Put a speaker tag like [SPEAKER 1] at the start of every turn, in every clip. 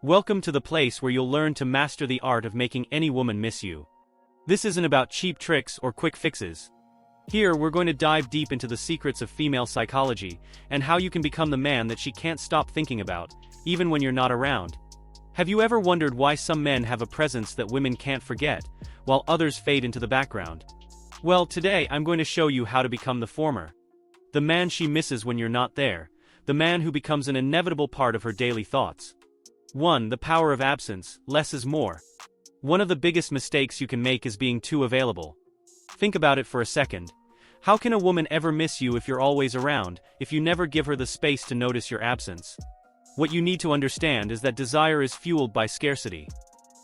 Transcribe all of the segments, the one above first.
[SPEAKER 1] Welcome to the place where you'll learn to master the art of making any woman miss you. This isn't about cheap tricks or quick fixes. Here we're going to dive deep into the secrets of female psychology and how you can become the man that she can't stop thinking about, even when you're not around. Have you ever wondered why some men have a presence that women can't forget, while others fade into the background? Well, today I'm going to show you how to become the former. The man she misses when you're not there, the man who becomes an inevitable part of her daily thoughts. 1. The power of absence. Less is more. One of the biggest mistakes you can make is being too available. Think about it for a second. How can a woman ever miss you if you're always around, if you never give her the space to notice your absence? What you need to understand is that desire is fueled by scarcity.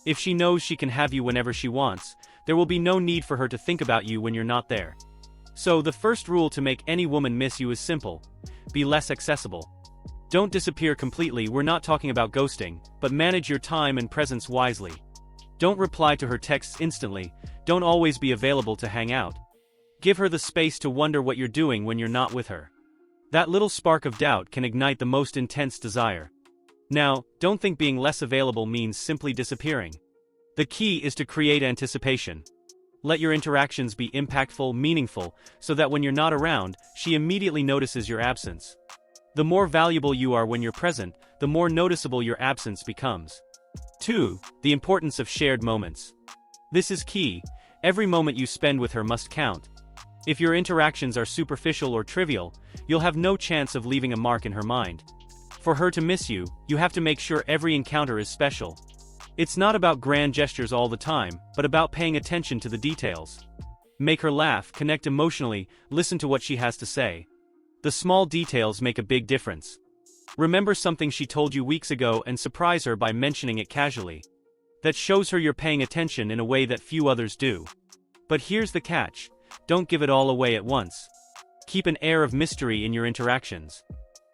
[SPEAKER 1] If she knows she can have you whenever she wants, there will be no need for her to think about you when you're not there. So the first rule to make any woman miss you is simple: be less accessible. Don't disappear completely. We're not talking about ghosting, but manage your time and presence wisely. Don't reply to her texts instantly, don't always be available to hang out. Give her the space to wonder what you're doing when you're not with her. That little spark of doubt can ignite the most intense desire. Now, don't think being less available means simply disappearing. The key is to create anticipation. Let your interactions be impactful, meaningful, so that when you're not around, she immediately notices your absence. The more valuable you are when you're present, the more noticeable your absence becomes. 2. The importance of shared moments. This is key. Every moment you spend with her must count. If your interactions are superficial or trivial, you'll have no chance of leaving a mark in her mind. For her to miss you, you have to make sure every encounter is special. It's not about grand gestures all the time, but about paying attention to the details. Make her laugh, connect emotionally, listen to what she has to say. The small details make a big difference. Remember something she told you weeks ago and surprise her by mentioning it casually. That shows her you're paying attention in a way that few others do. But here's the catch: don't give it all away at once. Keep an air of mystery in your interactions.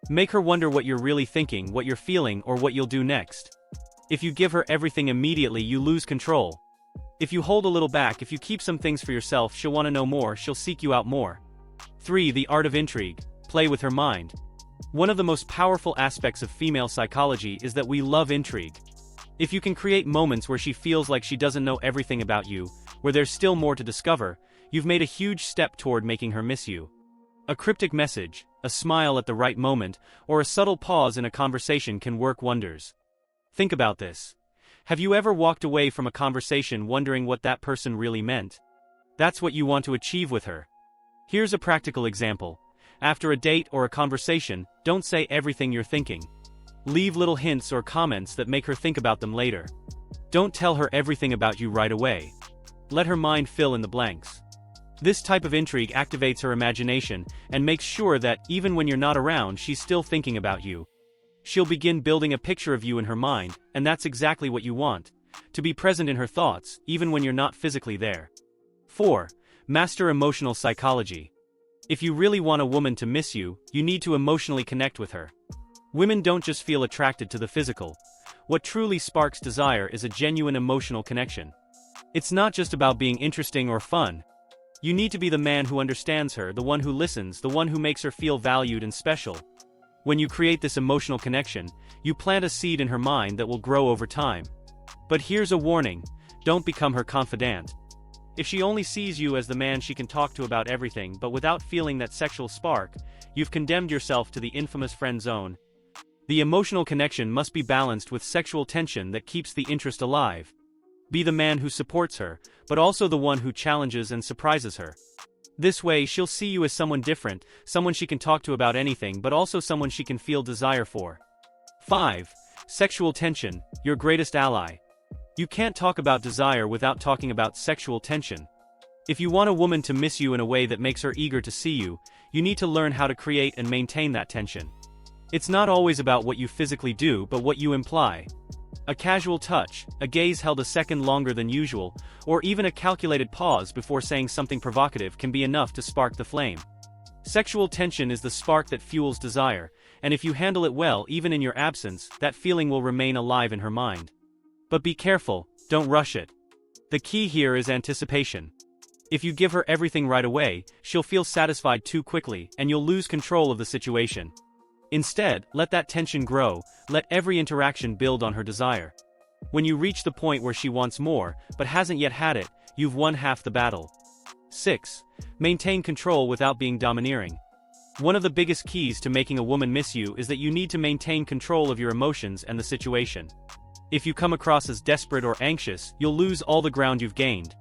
[SPEAKER 1] Make her wonder what you're really thinking, what you're feeling, or what you'll do next. If you give her everything immediately, you lose control. If you hold a little back, if you keep some things for yourself, she'll want to know more, she'll seek you out more. 3. The art of intrigue. Play with her mind. One of the most powerful aspects of female psychology is that we love intrigue. If you can create moments where she feels like she doesn't know everything about you, where there's still more to discover, you've made a huge step toward making her miss you. A cryptic message, a smile at the right moment, or a subtle pause in a conversation can work wonders. Think about this. Have you ever walked away from a conversation wondering what that person really meant? That's what you want to achieve with her. Here's a practical example. After a date or a conversation, don't say everything you're thinking. Leave little hints or comments that make her think about them later. Don't tell her everything about you right away. Let her mind fill in the blanks. This type of intrigue activates her imagination and makes sure that, even when you're not around, she's still thinking about you. She'll begin building a picture of you in her mind, and that's exactly what you want: to be present in her thoughts, even when you're not physically there. 4. Master emotional psychology. If you really want a woman to miss you, you need to emotionally connect with her. Women don't just feel attracted to the physical. What truly sparks desire is a genuine emotional connection. It's not just about being interesting or fun. You need to be the man who understands her, the one who listens, the one who makes her feel valued and special. When you create this emotional connection, you plant a seed in her mind that will grow over time. But here's a warning: don't become her confidant. If she only sees you as the man she can talk to about everything but without feeling that sexual spark, you've condemned yourself to the infamous friend zone. The emotional connection must be balanced with sexual tension that keeps the interest alive. Be the man who supports her, but also the one who challenges and surprises her. This way, she'll see you as someone different, someone she can talk to about anything, but also someone she can feel desire for. 5. Sexual tension, your greatest ally. You can't talk about desire without talking about sexual tension. If you want a woman to miss you in a way that makes her eager to see you, you need to learn how to create and maintain that tension. It's not always about what you physically do, but what you imply. A casual touch, a gaze held a second longer than usual, or even a calculated pause before saying something provocative can be enough to spark the flame. Sexual tension is the spark that fuels desire, and if you handle it well, even in your absence, that feeling will remain alive in her mind. But be careful, don't rush it. The key here is anticipation. If you give her everything right away, she'll feel satisfied too quickly, and you'll lose control of the situation. Instead, let that tension grow, let every interaction build on her desire. When you reach the point where she wants more, but hasn't yet had it, you've won half the battle. 6. Maintain control without being domineering. One of the biggest keys to making a woman miss you is that you need to maintain control of your emotions and the situation. If you come across as desperate or anxious, you'll lose all the ground you've gained.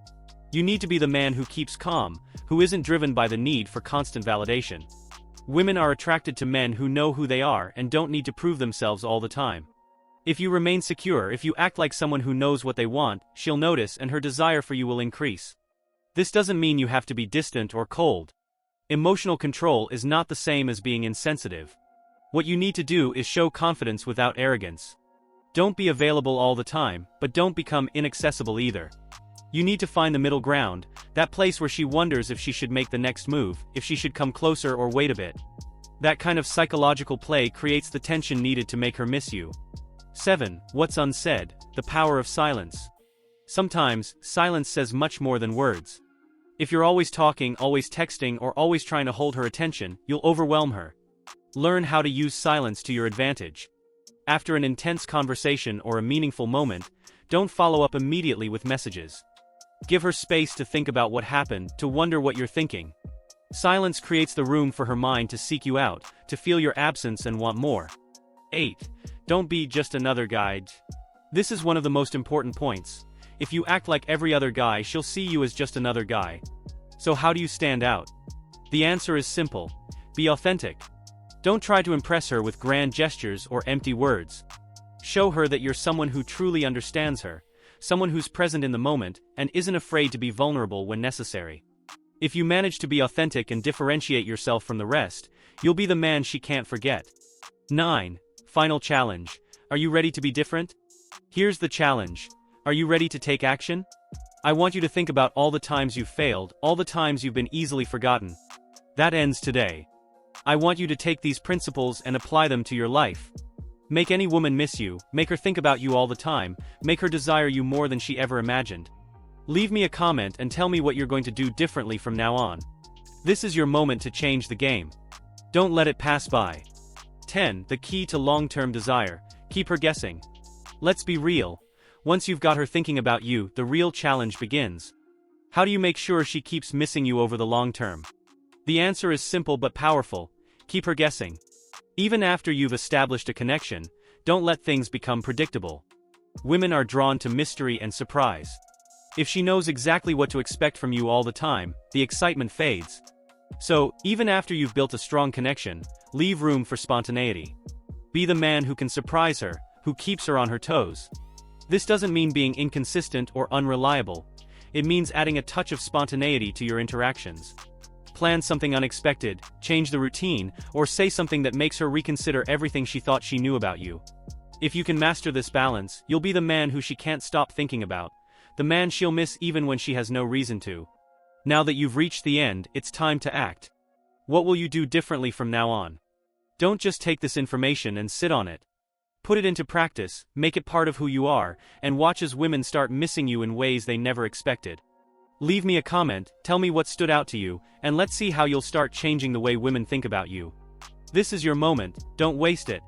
[SPEAKER 1] You need to be the man who keeps calm, who isn't driven by the need for constant validation. Women are attracted to men who know who they are and don't need to prove themselves all the time. If you remain secure, if you act like someone who knows what they want, she'll notice and her desire for you will increase. This doesn't mean you have to be distant or cold. Emotional control is not the same as being insensitive. What you need to do is show confidence without arrogance. Don't be available all the time, but don't become inaccessible either. You need to find the middle ground, that place where she wonders if she should make the next move, if she should come closer or wait a bit. That kind of psychological play creates the tension needed to make her miss you. 7. What's unsaid? The power of silence. Sometimes, silence says much more than words. If you're always talking, always texting, or always trying to hold her attention, you'll overwhelm her. Learn how to use silence to your advantage. After an intense conversation or a meaningful moment, don't follow up immediately with messages. Give her space to think about what happened, to wonder what you're thinking. Silence creates the room for her mind to seek you out, to feel your absence and want more. 8. Don't be just another guy. This is one of the most important points. If you act like every other guy, she'll see you as just another guy. So how do you stand out? The answer is simple. Be authentic. Don't try to impress her with grand gestures or empty words. Show her that you're someone who truly understands her, someone who's present in the moment, and isn't afraid to be vulnerable when necessary. If you manage to be authentic and differentiate yourself from the rest, you'll be the man she can't forget. 9. Final challenge. Are you ready to be different? Here's the challenge. Are you ready to take action? I want you to think about all the times you've failed, all the times you've been easily forgotten. That ends today. I want you to take these principles and apply them to your life. Make any woman miss you, make her think about you all the time, make her desire you more than she ever imagined. Leave me a comment and tell me what you're going to do differently from now on. This is your moment to change the game. Don't let it pass by. 10. The key to long-term desire. Keep her guessing. Let's be real. Once you've got her thinking about you, the real challenge begins. How do you make sure she keeps missing you over the long term? The answer is simple but powerful. Keep her guessing. Even after you've established a connection, don't let things become predictable. Women are drawn to mystery and surprise. If she knows exactly what to expect from you all the time, the excitement fades. So, even after you've built a strong connection, leave room for spontaneity. Be the man who can surprise her, who keeps her on her toes. This doesn't mean being inconsistent or unreliable. It means adding a touch of spontaneity to your interactions. Plan something unexpected, change the routine, or say something that makes her reconsider everything she thought she knew about you. If you can master this balance, you'll be the man who she can't stop thinking about, the man she'll miss even when she has no reason to. Now that you've reached the end, it's time to act. What will you do differently from now on? Don't just take this information and sit on it. Put it into practice, make it part of who you are, and watch as women start missing you in ways they never expected. Leave me a comment, tell me what stood out to you, and let's see how you'll start changing the way women think about you. This is your moment, don't waste it.